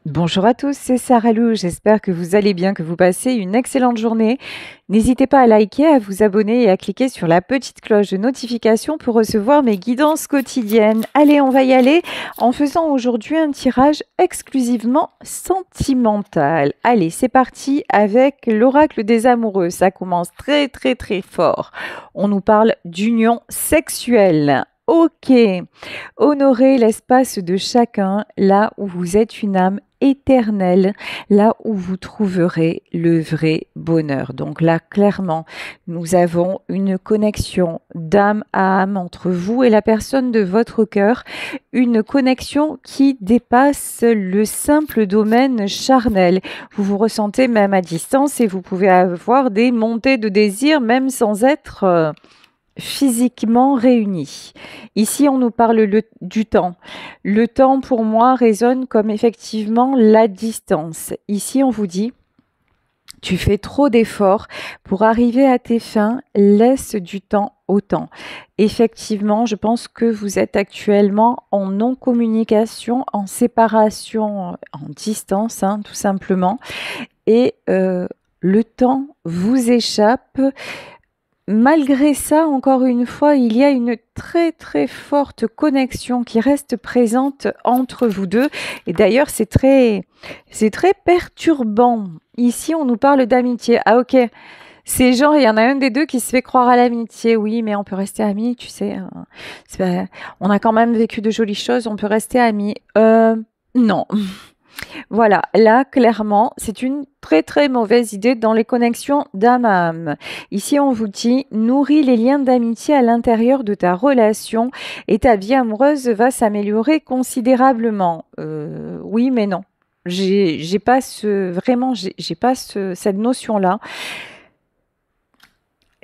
Bonjour à tous, c'est Sarah Lou. J'espère que vous allez bien, que vous passez une excellente journée. N'hésitez pas à liker, à vous abonner et à cliquer sur la petite cloche de notification pour recevoir mes guidances quotidiennes. Allez, on va y aller en faisant aujourd'hui un tirage exclusivement sentimental. Allez, c'est parti avec l'oracle des amoureux. Ça commence très très très fort. On nous parle d'union sexuelle. Ok, honorez l'espace de chacun là où vous êtes une âme éternelle, là où vous trouverez le vrai bonheur. Donc là, clairement, nous avons une connexion d'âme à âme entre vous et la personne de votre cœur, une connexion qui dépasse le simple domaine charnel. Vous vous ressentez même à distance et vous pouvez avoir des montées de désir même sans être physiquement réunis. Ici, on nous parle du temps. Le temps, pour moi, résonne comme effectivement la distance. Ici, on vous dit, tu fais trop d'efforts pour arriver à tes fins, laisse du temps au temps. Effectivement, je pense que vous êtes actuellement en non-communication, en séparation, en distance, hein, tout simplement. Et le temps vous échappe. Malgré ça, encore une fois, il y a une très très forte connexion qui reste présente entre vous deux. Et d'ailleurs, c'est très perturbant. Ici, on nous parle d'amitié. Ah ok, c'est genre, il y en a un des deux qui se fait croire à l'amitié. Oui, mais on peut rester amis, tu sais. On a quand même vécu de jolies choses, on peut rester amis. Non. Voilà, là, clairement, c'est une très très mauvaise idée dans les connexions d'âme à âme. Ici, on vous dit, nourris les liens d'amitié à l'intérieur de ta relation et ta vie amoureuse va s'améliorer considérablement. Oui, mais non. J'ai pas cette notion-là.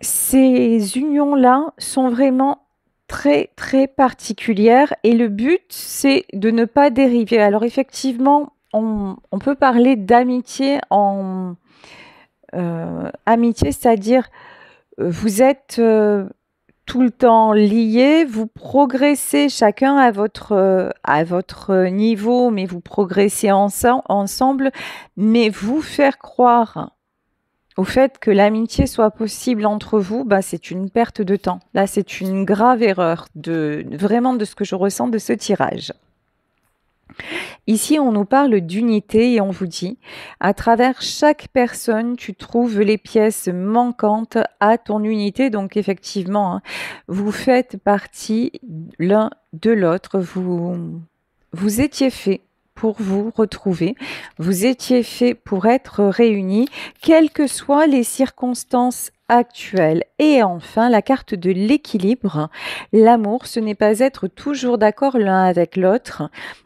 Ces unions-là sont vraiment très très particulières et le but, c'est de ne pas dériver. Alors effectivement, on peut parler d'amitié amitié, c'est-à-dire vous êtes tout le temps liés, vous progressez chacun à votre niveau, mais vous progressez ensemble, mais vous faire croire au fait que l'amitié soit possible entre vous, bah, c'est une perte de temps. Là, c'est une grave erreur vraiment de ce que je ressens de ce tirage. Ici, on nous parle d'unité et on vous dit, à travers chaque personne, tu trouves les pièces manquantes à ton unité. Donc, effectivement, hein, vous faites partie l'un de l'autre. Vous étiez fait pour vous retrouver. Vous étiez fait pour être réunis, quelles que soient les circonstances actuelles. Et enfin, la carte de l'équilibre. L'amour, ce n'est pas être toujours d'accord l'un avec l'autre.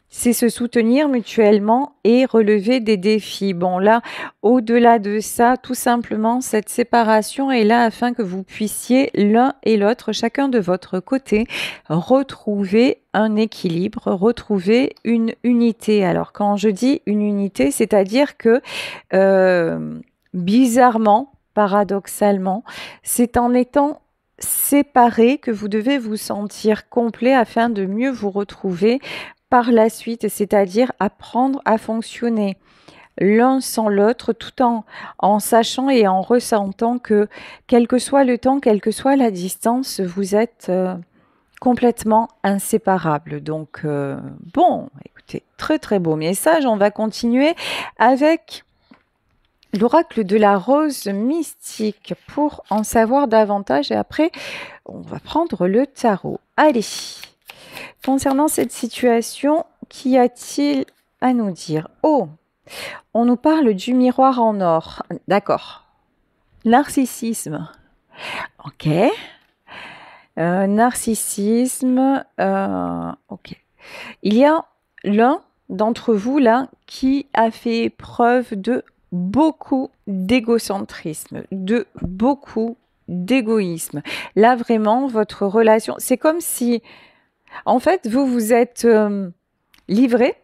C'est se soutenir mutuellement et relever des défis. Bon, là, au-delà de ça, tout simplement, cette séparation est là afin que vous puissiez l'un et l'autre, chacun de votre côté, retrouver un équilibre, retrouver une unité. Alors, quand je dis une unité, c'est-à-dire que, bizarrement, paradoxalement, c'est en étant séparés que vous devez vous sentir complet afin de mieux vous retrouver par la suite, c'est-à-dire apprendre à fonctionner l'un sans l'autre tout en sachant et en ressentant que quel que soit le temps, quelle que soit la distance, vous êtes complètement inséparables. Donc, bon, écoutez, très très beau message. On va continuer avec l'oracle de la rose mystique pour en savoir davantage et après, on va prendre le tarot. Allez! Concernant cette situation, qu'y a-t-il à nous dire? Oh, on nous parle du miroir en or. D'accord. Narcissisme. Ok. Narcissisme. Ok. Il y a l'un d'entre vous là qui a fait preuve de beaucoup d'égocentrisme, de beaucoup d'égoïsme. Là, vraiment, votre relation, c'est comme si en fait, vous vous êtes livré,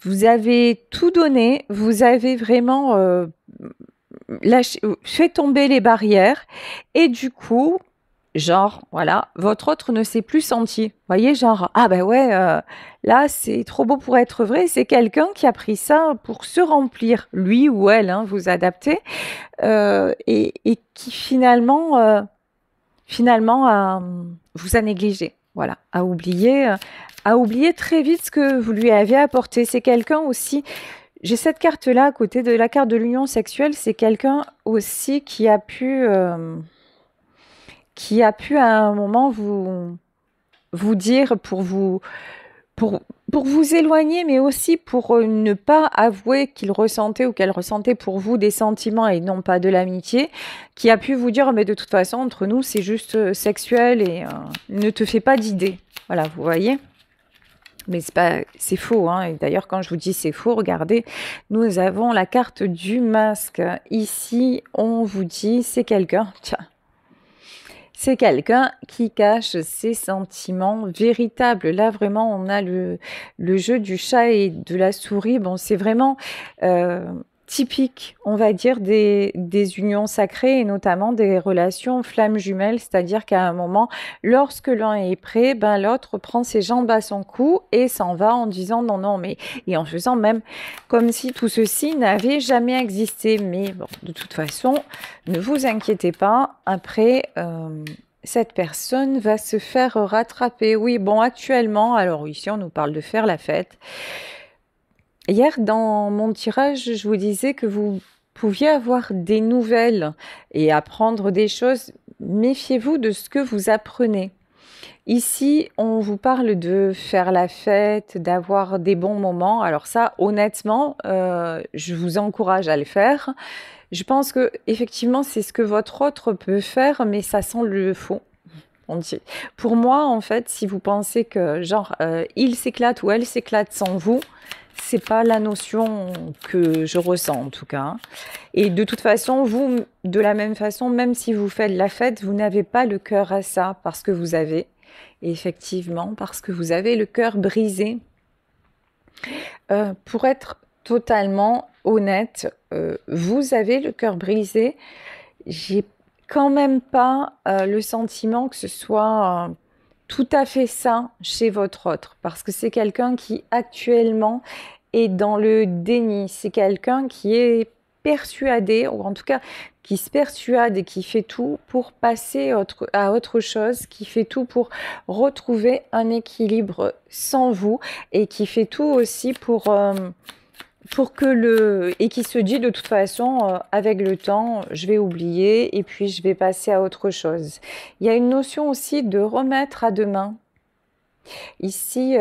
vous avez tout donné, vous avez vraiment fait tomber les barrières et du coup, Genre, voilà, votre autre ne s'est plus senti. Vous voyez, genre, ah ben ouais, là, c'est trop beau pour être vrai. C'est quelqu'un qui a pris ça pour se remplir, lui ou elle, hein, vous adaptez, et qui finalement, vous a négligé. Voilà, a oublié très vite ce que vous lui avez apporté. C'est quelqu'un aussi, j'ai cette carte-là à côté de la carte de l'union sexuelle, c'est quelqu'un aussi qui a pu à un moment vous dire pour, pour vous éloigner, mais aussi pour ne pas avouer qu'il ressentait ou qu'elle ressentait pour vous des sentiments et non pas de l'amitié, qui a pu vous dire, mais de toute façon, entre nous, c'est juste sexuel et ne te fais pas d'idées. Voilà, vous voyez? Mais c'est faux, hein. Et d'ailleurs, quand je vous dis c'est faux, regardez, nous avons la carte du masque. Ici, on vous dit, c'est quelqu'un, tiens, c'est quelqu'un qui cache ses sentiments véritables. Là, vraiment, on a le jeu du chat et de la souris. Bon, c'est vraiment typique, on va dire, des unions sacrées et notamment des relations flammes jumelles. C'est-à-dire qu'à un moment, lorsque l'un est prêt, ben, l'autre prend ses jambes à son cou et s'en va en disant non, non, mais... Et en faisant même comme si tout ceci n'avait jamais existé. Mais bon, de toute façon, ne vous inquiétez pas, après, cette personne va se faire rattraper. Oui, bon, actuellement, alors ici, on nous parle de faire la fête. Hier, dans mon tirage, je vous disais que vous pouviez avoir des nouvelles et apprendre des choses. Méfiez-vous de ce que vous apprenez. Ici, on vous parle de faire la fête, d'avoir des bons moments. Alors ça, honnêtement, je vous encourage à le faire. Je pense que effectivement, c'est ce que votre autre peut faire, mais ça sent le faux. Pour moi, en fait, si vous pensez que genre il s'éclate ou elle s'éclate sans vous, c'est pas la notion que je ressens en tout cas. Et de toute façon, vous, de la même façon, même si vous faites la fête, vous n'avez pas le cœur à ça parce que vous avez, effectivement, parce que vous avez le cœur brisé. Pour être totalement honnête, vous avez le cœur brisé. J'ai quand même pas le sentiment que ce soit tout à fait ça chez votre autre, parce que c'est quelqu'un qui actuellement est dans le déni. C'est quelqu'un qui est persuadé, ou en tout cas qui se persuade et qui fait tout pour passer à autre chose, qui fait tout pour retrouver un équilibre sans vous et qui fait tout aussi pour que et qui se dit de toute façon, avec le temps, je vais oublier et puis je vais passer à autre chose. Il y a une notion aussi de remettre à demain. Ici,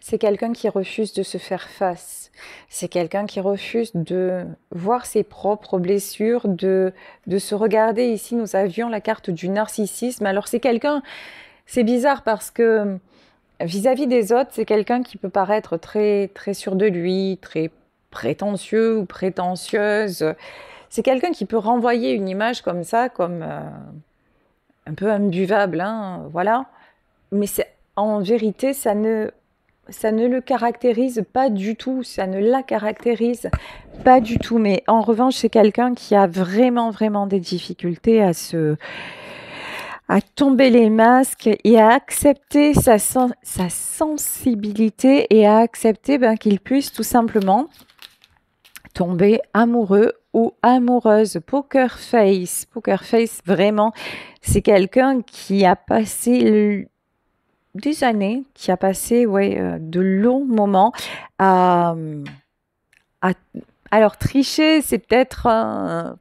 c'est quelqu'un qui refuse de se faire face. C'est quelqu'un qui refuse de voir ses propres blessures, de se regarder. Ici, nous avions la carte du narcissisme. Alors, c'est bizarre parce que vis-à-vis des autres, c'est quelqu'un qui peut paraître très, très sûr de lui, très prétentieux ou prétentieuse. C'est quelqu'un qui peut renvoyer une image comme ça, comme un peu imbuvable, hein, voilà. Mais en vérité, ça ne le caractérise pas du tout, ça ne la caractérise pas du tout. Mais en revanche, c'est quelqu'un qui a vraiment, vraiment des difficultés à tomber les masques et à accepter sa sensibilité et à accepter qu'il puisse tout simplement tomber amoureux ou amoureuse. Poker face, vraiment, c'est quelqu'un qui a passé des années, qui a passé de longs moments à, à alors tricher, c'est peut-être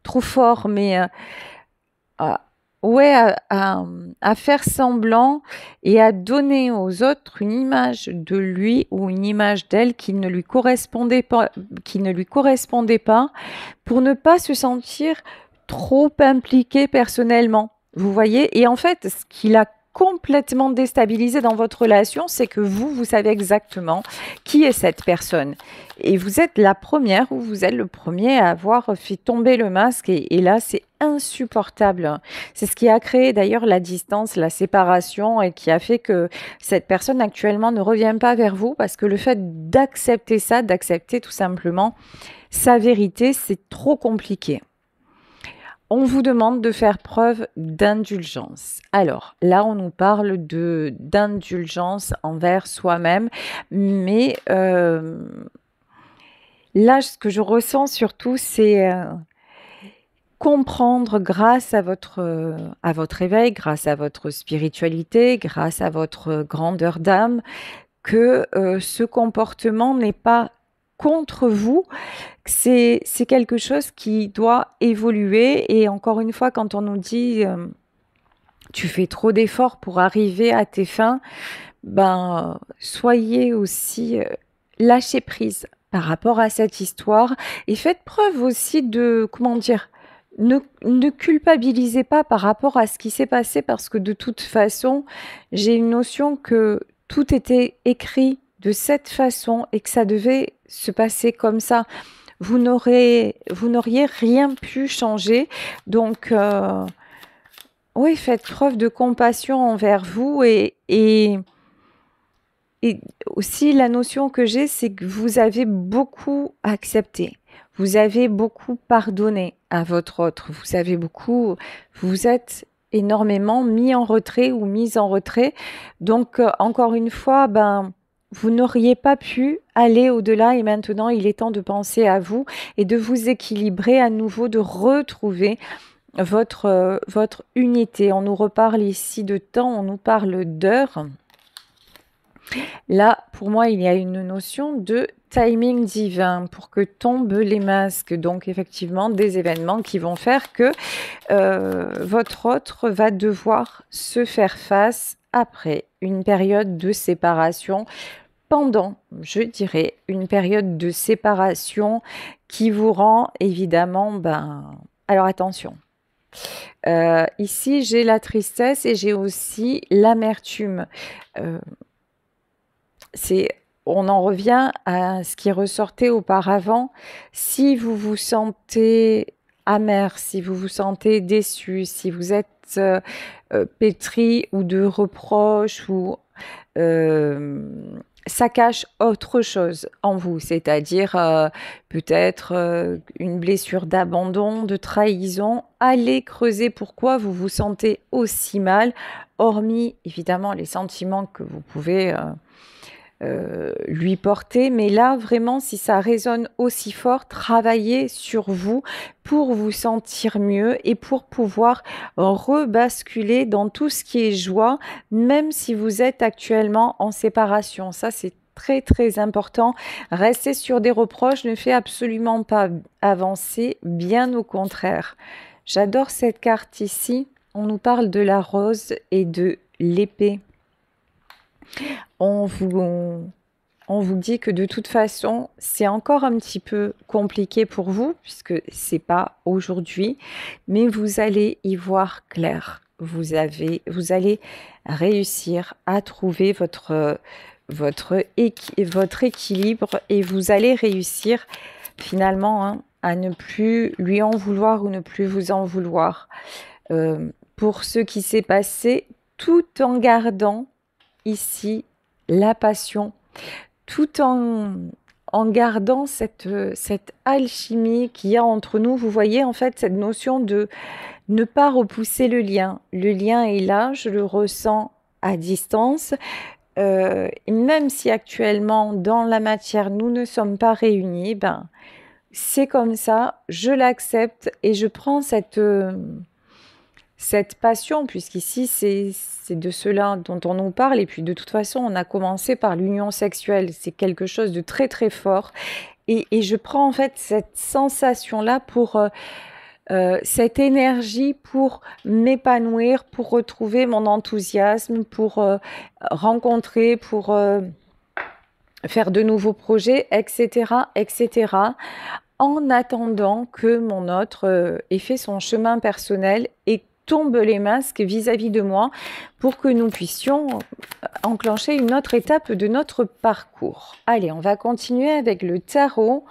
trop fort, mais à, ouais, à faire semblant et à donner aux autres une image de lui ou une image d'elle qui ne lui correspondait pas, pour ne pas se sentir trop impliqué personnellement. Vous voyez? Et en fait, ce qu'il a complètement déstabilisé dans votre relation, c'est que vous savez exactement qui est cette personne. Et vous êtes la première ou vous êtes le premier à avoir fait tomber le masque. Et là, c'est insupportable. C'est ce qui a créé d'ailleurs la distance, la séparation et qui a fait que cette personne actuellement ne revient pas vers vous parce que le fait d'accepter ça, d'accepter tout simplement sa vérité, c'est trop compliqué. On vous demande de faire preuve d'indulgence. Alors là, on nous parle d'indulgence envers soi-même, mais là, ce que je ressens surtout, c'est comprendre grâce à votre éveil, grâce à votre spiritualité, grâce à votre grandeur d'âme, que ce comportement n'est pas contre vous, c'est quelque chose qui doit évoluer. Et encore une fois, quand on nous dit tu fais trop d'efforts pour arriver à tes fins, ben soyez aussi lâchez prise par rapport à cette histoire et faites preuve aussi de, comment dire, ne culpabilisez pas par rapport à ce qui s'est passé parce que de toute façon, j'ai une notion que tout était écrit de cette façon et que ça devait se passer comme ça. Vous n'auriez rien pu changer. Donc, oui, faites preuve de compassion envers vous et aussi la notion que j'ai, c'est que vous avez beaucoup accepté. Vous avez beaucoup pardonné à votre autre. Vous avez beaucoup, vous êtes énormément mis en retrait ou mise en retrait. Donc, encore une fois, ben, vous n'auriez pas pu aller au-delà et maintenant il est temps de penser à vous et de vous équilibrer à nouveau, de retrouver votre unité. On nous reparle ici de temps, on nous parle d'heures. Là, pour moi, il y a une notion de timing divin pour que tombent les masques. Donc, effectivement, des événements qui vont faire que votre autre va devoir se faire face après une période de séparation, pendant, je dirais, une période de séparation qui vous rend évidemment, ben, alors attention. Ici, j'ai la tristesse et j'ai aussi l'amertume. Euh, on en revient à ce qui ressortait auparavant. Si vous vous sentez amer, si vous vous sentez déçu, si vous êtes pétri ou de reproches ou ça cache autre chose en vous, c'est-à-dire peut-être une blessure d'abandon, de trahison. Allez creuser pourquoi vous vous sentez aussi mal, hormis évidemment les sentiments que vous pouvez lui porter. Mais là, vraiment, si ça résonne aussi fort, travaillez sur vous pour vous sentir mieux et pour pouvoir rebasculer dans tout ce qui est joie, même si vous êtes actuellement en séparation. Ça, c'est très, très important. Rester sur des reproches ne fait absolument pas avancer, bien au contraire. J'adore cette carte ici. On nous parle de la rose et de l'épée. On vous dit que de toute façon, c'est encore un petit peu compliqué pour vous, puisque c'est pas aujourd'hui, mais vous allez y voir clair. Vous allez réussir à trouver votre équilibre et vous allez réussir finalement à ne plus lui en vouloir ou ne plus vous en vouloir. Pour ce qui s'est passé, tout en gardant ici la passion, tout en gardant cette alchimie qu'il y a entre nous. Vous voyez en fait cette notion de ne pas repousser le lien. Le lien est là, je le ressens à distance. Même si actuellement dans la matière nous ne sommes pas réunis, ben c'est comme ça, je l'accepte et je prends cette passion, puisqu'ici c'est de cela dont on nous parle, et puis de toute façon on a commencé par l'union sexuelle, c'est quelque chose de très très fort, et je prends en fait cette sensation-là pour cette énergie pour m'épanouir, pour retrouver mon enthousiasme, pour rencontrer, pour faire de nouveaux projets, etc., etc., en attendant que mon autre ait fait son chemin personnel et tombe les masques vis-à-vis de moi pour que nous puissions enclencher une autre étape de notre parcours. Allez, on va continuer avec le tarot.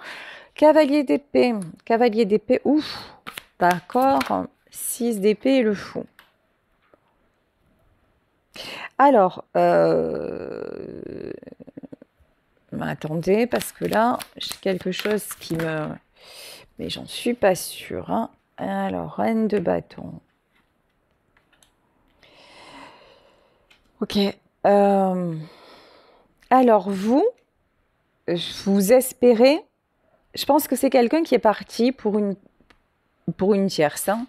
Cavalier d'épée. Cavalier d'épée, ouf, d'accord. 6 d'épée et le fou. Alors, attendez, parce que là, j'ai quelque chose qui me... Mais j'en suis pas sûre. Hein. Alors, reine de bâton. Ok. Alors, vous espérez, je pense que c'est quelqu'un qui est parti pour une tierce, hein.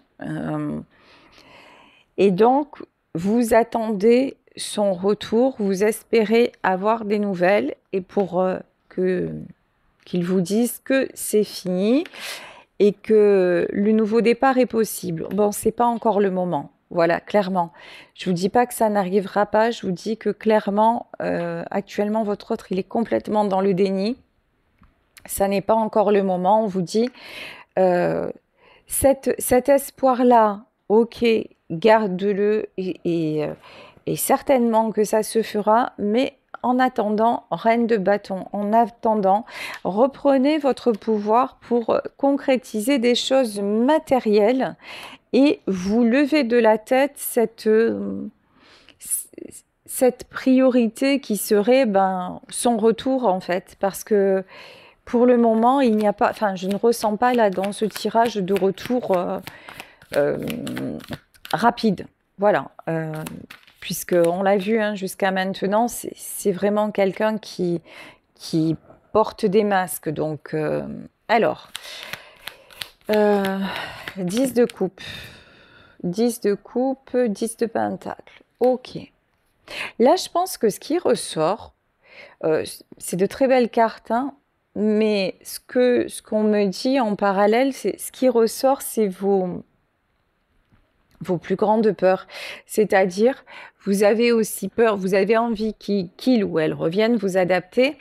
Et donc, vous attendez son retour, vous espérez avoir des nouvelles et pour qu'il vous dise que c'est fini et que le nouveau départ est possible. Bon, c'est pas encore le moment. Voilà, clairement. Je vous dis pas que ça n'arrivera pas. Je vous dis que clairement, actuellement, votre autre, il est complètement dans le déni. Ça n'est pas encore le moment. On vous dit, euh, cet espoir-là, ok, garde-le et certainement que ça se fera, mais en attendant, reine de bâton, en attendant, reprenez votre pouvoir pour concrétiser des choses matérielles et vous levez de la tête cette priorité qui serait son retour en fait, parce que pour le moment, il n'y a pas, enfin, je ne ressens pas là dans ce tirage de retour euh, rapide. Voilà. Puisqu'on l'a vu hein, jusqu'à maintenant, c'est vraiment quelqu'un qui porte des masques. Donc, alors, 10 de coupe, 10 de coupe, 10 de pentacle. Ok. Là, je pense que ce qui ressort, c'est de très belles cartes, hein, mais ce qu'on me dit en parallèle, c'est ce qui ressort, c'est vos plus grandes peurs. C'est-à-dire, vous avez aussi peur, vous avez envie qu'il ou elle revienne vous adapter,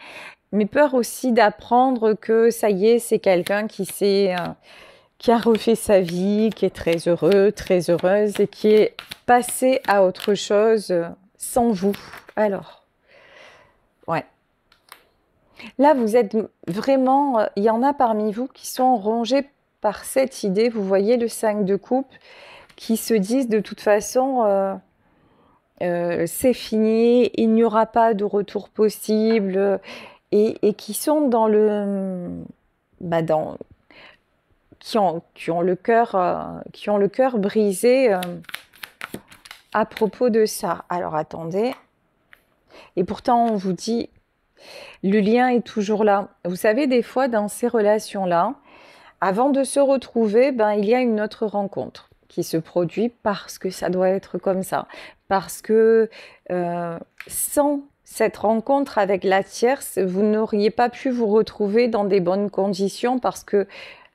mais peur aussi d'apprendre que ça y est, c'est quelqu'un qui a refait sa vie, qui est très heureux, très heureuse et qui est passé à autre chose sans vous. Alors, ouais. Là, vous êtes vraiment, il y en a parmi vous qui sont rongés par cette idée, vous voyez le 5 de coupe, qui se disent de toute façon, c'est fini, il n'y aura pas de retour possible, et qui sont dans dans, qui ont le cœur brisé à propos de ça. Alors attendez, et pourtant on vous dit, le lien est toujours là. Vous savez, des fois dans ces relations-là, avant de se retrouver, il y a une autre rencontre qui se produit parce que ça doit être comme ça. Parce que sans cette rencontre avec la tierce, vous n'auriez pas pu vous retrouver dans des bonnes conditions parce que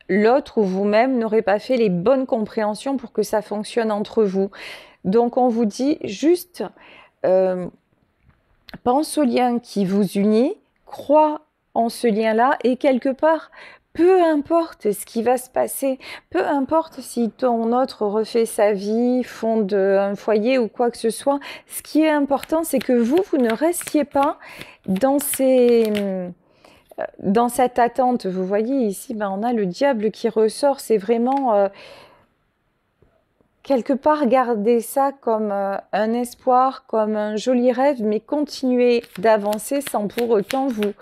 l'autre ou vous-même n'aurez pas fait les bonnes compréhensions pour que ça fonctionne entre vous. Donc on vous dit juste, pense au lien qui vous unit, crois en ce lien-là et quelque part, peu importe ce qui va se passer, peu importe si ton autre refait sa vie, fonde un foyer ou quoi que ce soit, ce qui est important, c'est que vous ne restiez pas dans dans cette attente. Vous voyez ici, on a le diable qui ressort, c'est vraiment quelque part garder ça comme un espoir, comme un joli rêve, mais continuer d'avancer sans pour autant vous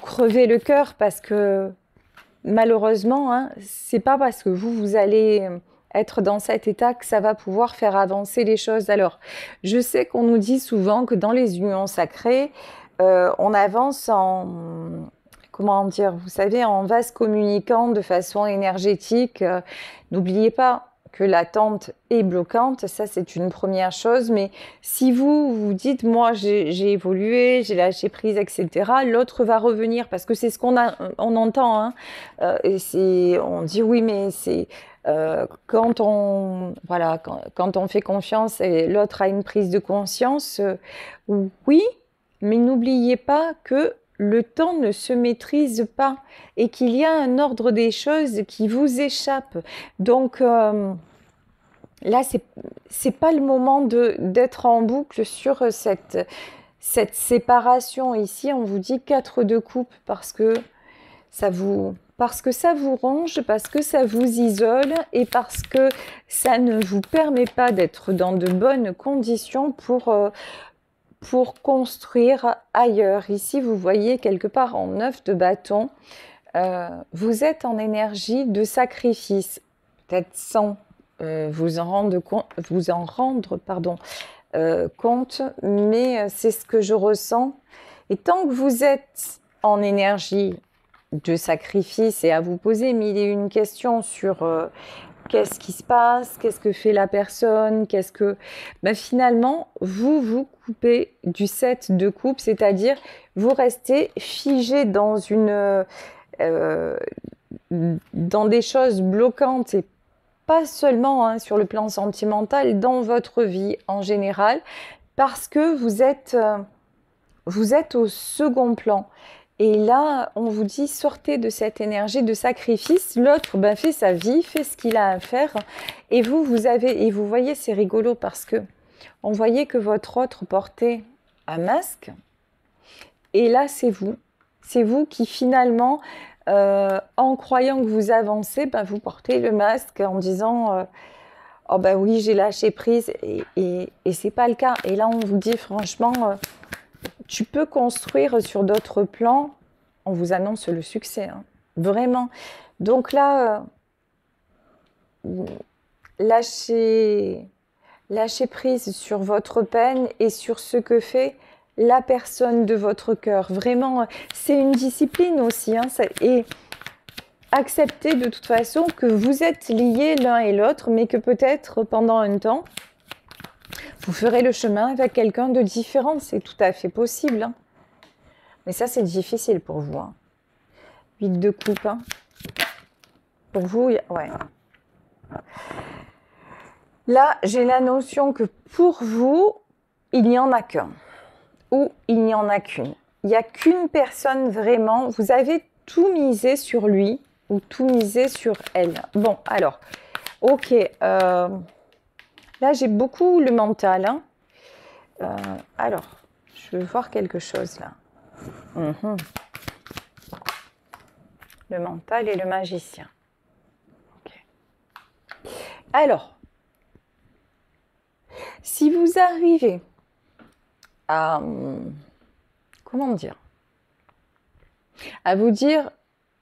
crever le cœur parce que malheureusement, hein, c'est pas parce que vous allez être dans cet état que ça va pouvoir faire avancer les choses. Alors, je sais qu'on nous dit souvent que dans les unions sacrées, on avance comment dire, vous savez, en vase communicant de façon énergétique. N'oubliez pas que l'attente est bloquante, ça c'est une première chose, mais si vous dites, moi j'ai évolué, j'ai lâché prise, etc., l'autre va revenir, parce que c'est ce qu'on entend, hein, et on dit oui, mais c'est quand on fait confiance et l'autre a une prise de conscience, oui, mais n'oubliez pas que le temps ne se maîtrise pas et qu'il y a un ordre des choses qui vous échappe. Donc là, c'est pas le moment d'être en boucle sur cette séparation. Ici, on vous dit 4 de coupe parce que ça vous ronge, parce que ça vous isole et parce que ça ne vous permet pas d'être dans de bonnes conditions pour construire ailleurs. Ici, vous voyez quelque part en 9 de bâton, vous êtes en énergie de sacrifice, peut-être sans vous en rendre, pardon, compte, mais c'est ce que je ressens. Et tant que vous êtes en énergie de sacrifice et à vous poser mille et une questions sur qu'est-ce qui se passe, qu'est-ce que fait la personne, qu'est-ce que... Ben finalement, vous vous coupez du 7 de coupe, c'est-à-dire vous restez figé dans dans des choses bloquantes et pas seulement hein, sur le plan sentimental, dans votre vie en général, parce que vous êtes au second plan. Et là, on vous dit, sortez de cette énergie de sacrifice. L'autre ben, fait sa vie, fait ce qu'il a à faire. Et vous voyez, c'est rigolo parce que on voyait que votre autre portait un masque. Et là, c'est vous. C'est vous qui finalement, en croyant que vous avancez, ben, vous portez le masque en disant oh ben oui, j'ai lâché prise. Et c'est pas le cas. Et là, on vous dit franchement... tu peux construire sur d'autres plans, on vous annonce le succès, hein, vraiment. Donc là, lâchez prise sur votre peine et sur ce que fait la personne de votre cœur. Vraiment, c'est une discipline aussi. Hein, et acceptez de toute façon que vous êtes liés l'un et l'autre, mais que peut-être pendant un temps, vous ferez le chemin avec quelqu'un de différent, c'est tout à fait possible. Hein. Mais ça, c'est difficile pour vous. Hein. 8 de coupe. Hein. Pour vous, ouais. Là, j'ai la notion que pour vous, il n'y en a qu'un. Ou il n'y en a qu'une. Il n'y a qu'une personne vraiment. Vous avez tout misé sur lui ou tout misé sur elle. Bon, alors, ok. Là, j'ai beaucoup le mental. Hein. Alors, je veux voir quelque chose là. Le mental et le magicien. Okay. Alors, si vous arrivez à... comment dire? À vous dire,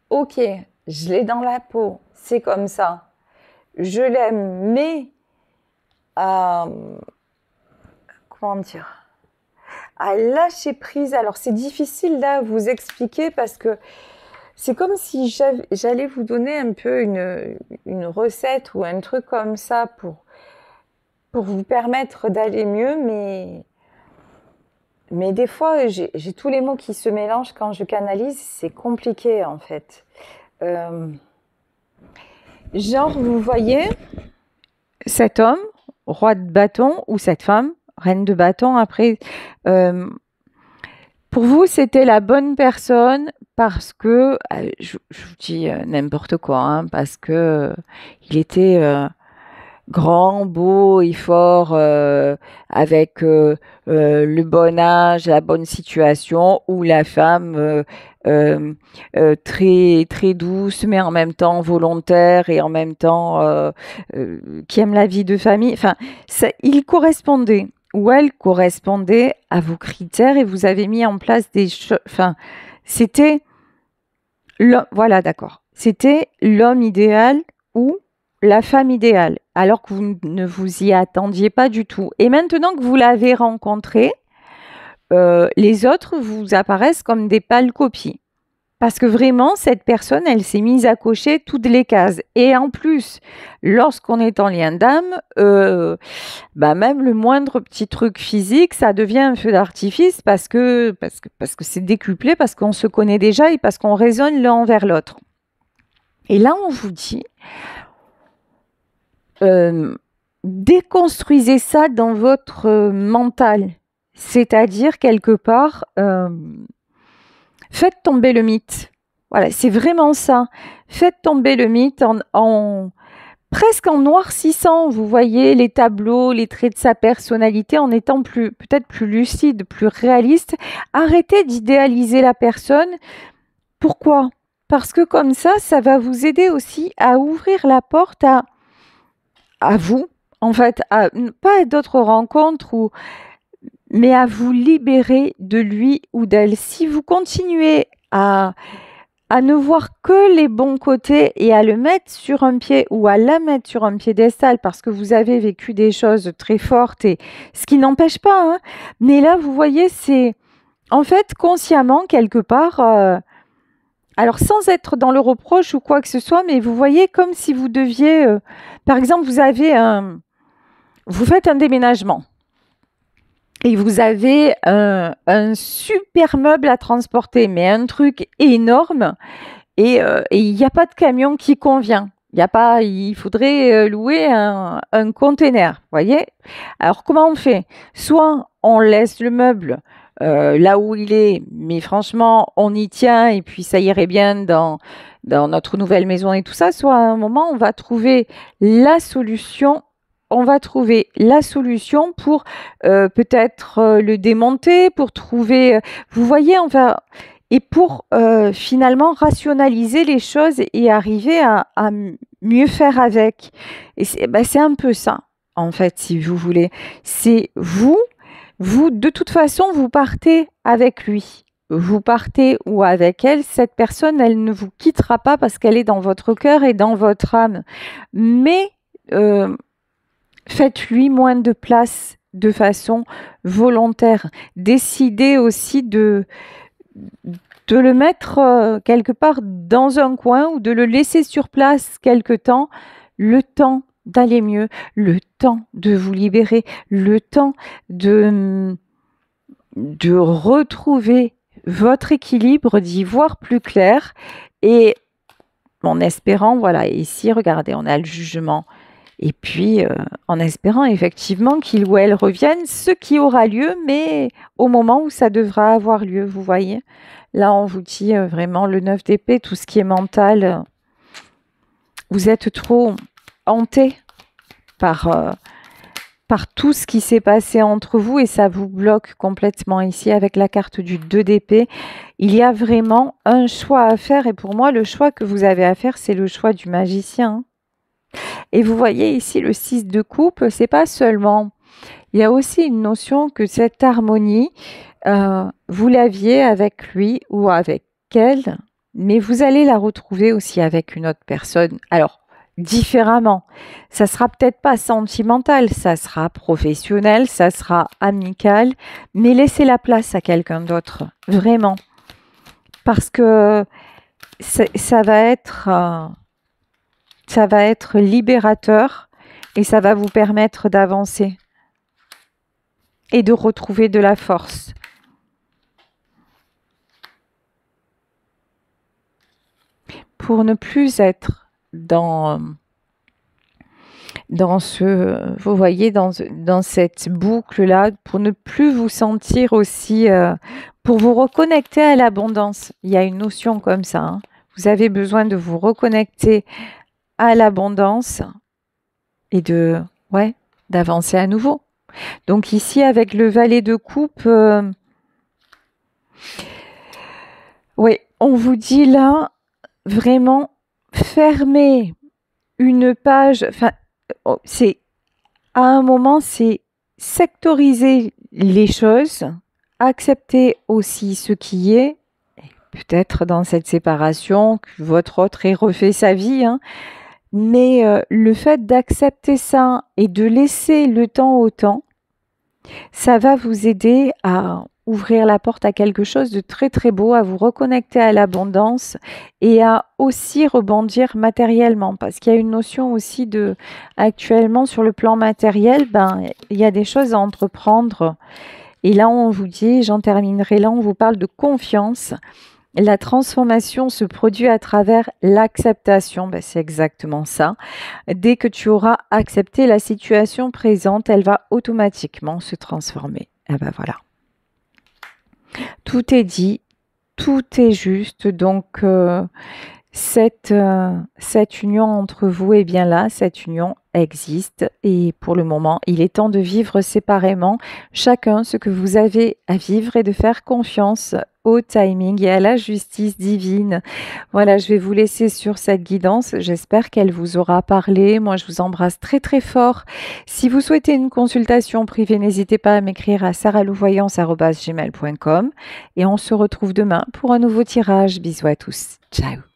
ok, je l'ai dans la peau, c'est comme ça. Je l'aime, mais... comment dire, à lâcher prise. Alors c'est difficile là à vous expliquer parce que c'est comme si j'allais vous donner un peu une recette ou un truc comme ça pour vous permettre d'aller mieux, mais des fois j'ai tous les mots qui se mélangent quand je canalise, c'est compliqué en fait. Genre vous voyez cet homme roi de bâton ou cette femme, reine de bâton, après, pour vous, c'était la bonne personne parce que, je vous dis n'importe quoi, hein, parce que il était grand, beau et fort, avec le bon âge, la bonne situation, ou la femme très très douce, mais en même temps volontaire et en même temps qui aime la vie de famille. Enfin, il correspondait ou elle correspondait à vos critères et vous avez mis en place des choses. Enfin, c'était voilà, d'accord. C'était l'homme idéal ou la femme idéale, alors que vous ne vous y attendiez pas du tout. Et maintenant que vous l'avez rencontré, les autres vous apparaissent comme des pâles copies. Parce que vraiment, cette personne, elle s'est mise à cocher toutes les cases. Et en plus, lorsqu'on est en lien d'âme, même le moindre petit truc physique, ça devient un feu d'artifice parce que c'est décuplé, parce qu'on se connaît déjà et parce qu'on résonne l'un envers l'autre. Et là, on vous dit, déconstruisez ça dans votre mental. C'est-à-dire, quelque part, faites tomber le mythe. Voilà, c'est vraiment ça. Faites tomber le mythe presque en noircissant, vous voyez, les tableaux, les traits de sa personnalité, en étant peut-être plus lucide, plus réaliste. Arrêtez d'idéaliser la personne. Pourquoi? Parce que comme ça va vous aider aussi à ouvrir la porte à vous, en fait, pas à d'autres rencontres, mais à vous libérer de lui ou d'elle. Si vous continuez à à ne voir que les bons côtés et à le mettre sur un pied ou à la mettre sur un piédestal parce que vous avez vécu des choses très fortes et ce qui n'empêche pas, hein. Mais là, vous voyez, c'est en fait consciemment quelque part, alors sans être dans le reproche ou quoi que ce soit, mais vous voyez comme si vous deviez, par exemple, vous faites un déménagement. Et vous avez un super meuble à transporter, mais un truc énorme, et il n'y a pas de camion qui convient. Il faudrait louer un container, vous voyez? Alors comment on fait? Soit on laisse le meuble là où il est, mais franchement, on y tient et puis ça irait bien dans notre nouvelle maison et tout ça, soit à un moment, on va trouver la solution. On va trouver la solution pour peut-être le démonter, pour trouver, vous voyez, et pour finalement rationaliser les choses et arriver à mieux faire avec. Et c'est un peu ça, en fait, si vous voulez. C'est vous, de toute façon, vous partez avec lui. Vous partez ou avec elle, cette personne, elle ne vous quittera pas parce qu'elle est dans votre cœur et dans votre âme. Mais faites-lui moins de place de façon volontaire. Décidez aussi de le mettre quelque part dans un coin ou de le laisser sur place quelque temps, le temps d'aller mieux, le temps de vous libérer, le temps de retrouver votre équilibre, d'y voir plus clair et en espérant, voilà, ici, regardez, on a le jugement. Et puis, en espérant effectivement qu'il ou elle revienne, ce qui aura lieu, mais au moment où ça devra avoir lieu, vous voyez. Là, on vous dit vraiment le 9 d'épée, tout ce qui est mental. Vous êtes trop hanté par tout ce qui s'est passé entre vous et ça vous bloque complètement ici avec la carte du 2 d'épée. Il y a vraiment un choix à faire et pour moi, le choix que vous avez à faire, c'est le choix du magicien. Et vous voyez ici le 6 de coupe, c'est pas seulement, il y a aussi une notion que cette harmonie, vous l'aviez avec lui ou avec elle, mais vous allez la retrouver aussi avec une autre personne. Alors, différemment. Ça sera peut-être pas sentimental, ça sera professionnel, ça sera amical, mais laissez la place à quelqu'un d'autre, vraiment. Parce que ça va être libérateur et ça va vous permettre d'avancer et de retrouver de la force. Pour ne plus être dans vous voyez, dans cette boucle-là, pour ne plus vous sentir aussi, pour vous reconnecter à l'abondance. Il y a une notion comme ça, hein. Vous avez besoin de vous reconnecter à l'abondance et d'avancer à nouveau. Donc ici, avec le valet de coupe, on vous dit là, vraiment, fermer une page, c'est à un moment, c'est sectoriser les choses, accepter aussi ce qui est, peut-être dans cette séparation, que votre autre ait refait sa vie, hein, mais le fait d'accepter ça et de laisser le temps au temps, ça va vous aider à ouvrir la porte à quelque chose de très très beau, à vous reconnecter à l'abondance et à aussi rebondir matériellement. Parce qu'il y a une notion aussi actuellement sur le plan matériel, il y a des choses à entreprendre. Et là, on vous dit, j'en terminerai là, on vous parle de confiance. La transformation se produit à travers l'acceptation. C'est exactement ça. Dès que tu auras accepté la situation présente, elle va automatiquement se transformer. Voilà. Tout est dit, tout est juste. Donc, cette union entre vous est bien là. Cette union, existe et pour le moment, il est temps de vivre séparément chacun ce que vous avez à vivre et de faire confiance au timing et à la justice divine. Voilà, je vais vous laisser sur cette guidance. J'espère qu'elle vous aura parlé. Moi, je vous embrasse très très fort. Si vous souhaitez une consultation privée, n'hésitez pas à m'écrire à saralouvoyance@gmail.com et on se retrouve demain pour un nouveau tirage. Bisous à tous. Ciao.